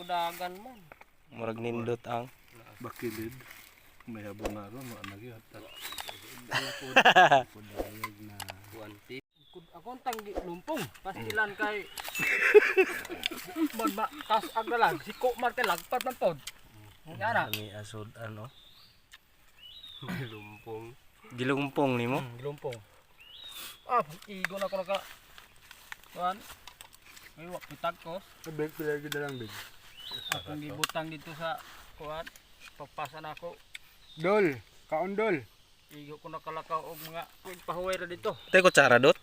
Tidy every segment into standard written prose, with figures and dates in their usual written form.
dagan man. Murag nindot ang. Bakilid. May habon na ron, wala nagyat. Kudayag na kuanti. Ako ang tanggi lumpong. Pastilan kay Bod ba tas agdalag siko man kay lagpat man pod. Ngara. Kami asod ano. Lumpong. Gilumpong nimo. Lumpong. Ah, igo na ko naka. Kuan. Ay wa pitag ko. Big pilagi na lang, big. Akong gibutang dito sa kuan. Papasan ako. Dol, kaundol. Igo ko nakalakaw og mga pahuway ra dito. Tay ko tsara dot.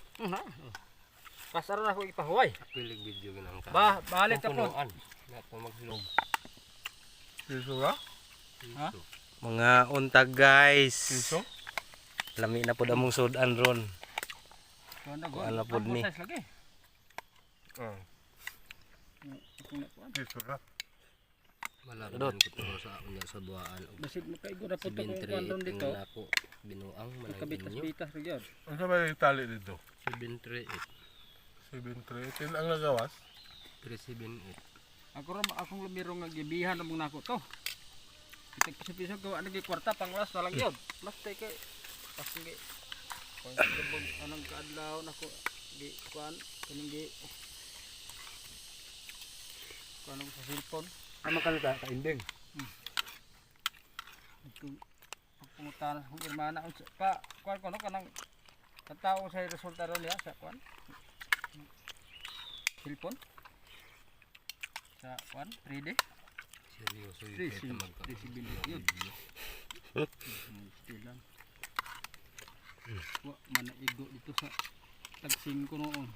Kasara na ako ipahuway. Pilig video ginang ka. Balik ka po. Na po magsilog. Piso ka? Ha? Mga untag guys. Piso? Lami na pud among sudan ron. Kuan na Kuan na pod ni. lagi. Oo. Piso ka? Malaban ko to sa unya sa buhaan. Basit mo kay gura po to kung Bintre kuan ron dito. tingnan ako binuang manang inyo. Kabitas-bitas ra gyud. Ano sa may tali dito? 738 738. Ang nagawas? 378. Ako ra akong lumiro nga gibihan among nako to. Kitag piso-piso ko ano gi kwarta panglas na lang gyud. Mas tay kay pas gi kuan sabog anong kaadlaw nako gi kuan kining gi kuan sa cellphone. Ano ka na kainding? Pagpungutan ng irmana pa kuan ko no kanang katao sa resulta ron niya sa kuan cellphone sa kuan 3D Seryoso yung kaya magka. yun stilan wa manaigo dito sa tagsing ko noon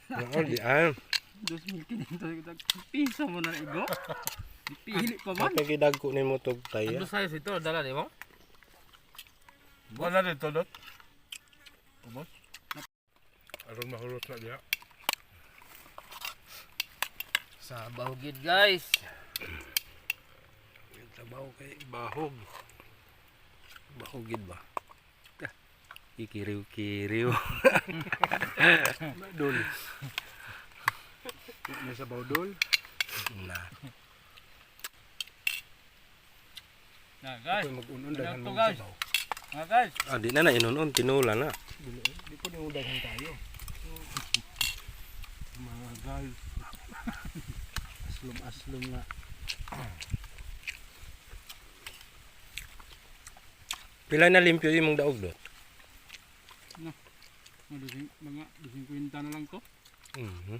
Oo, di ay. 2,500 piso mo na igo dipili pa man Kapag gidagko nimo tog taya. Ano size ito? Dala di mo? Wala dito, Dot. Ubos? Aron mahulot na diya. Sa bahugid guys. Trabaho kay Bahog. bahugid ba. Ikiriw-kiriw. Dol. May sabaw dol. Na. na guys Mag-unon Ano daghan to, ng guys? sabaw. mga guys Ah, di na inunon tinula na. Di ko niudahan tayo. Mga guys. aslum nga Pila na limpyo imong daog dot. mga 50 na lang to Mhm.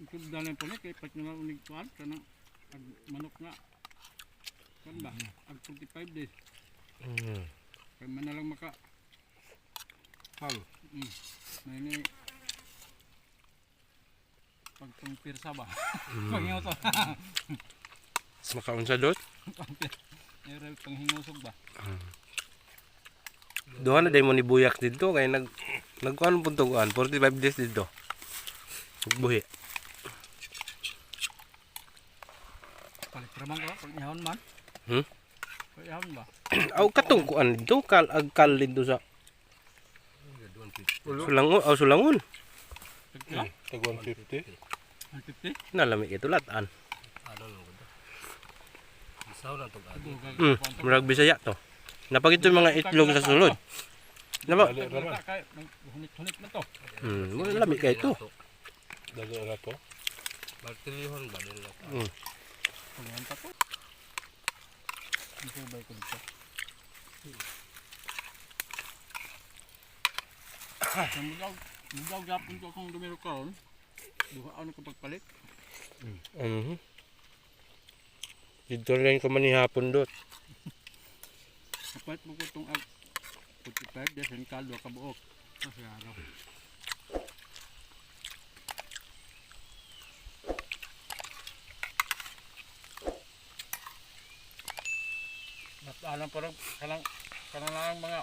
ito dalan po ni kay pat nga unig kuan kanang manok nga kan ba ag 45 days Mhm. kay man na lang maka Hal. na ini pagtong pirsa ba pangyo to Mas makaunsa dot. erel panghingusog ba Duha na day mo ni buyak dito kay nagkuan pud tuguan 45 days dito. Buhi. palit ramang ko palyahon man Hmm? palyahon ba Aw katong kuan dito agkal dito sa Sulangon aw sulangon. pagkira Tag 150. 150 Nalami ito latan. Ano lang ko. Isaw lang tong agi. Murag Bisaya to. Napagito yung mga itlog sa sulod. Napa? Dali raman. kay hunit-hunit man to Lami kay ito. Dali ra to. Bartilihon ba din lang. pagyan pa to ito ba ko dito mudaw gapon ko akong dumiro karon duha ano ko pagpalit Mhm. Dito rin ko man hapon dot. kapat mo ko itong 45 days ang kaldo kabuok kasi araw alam parang kanang lang mga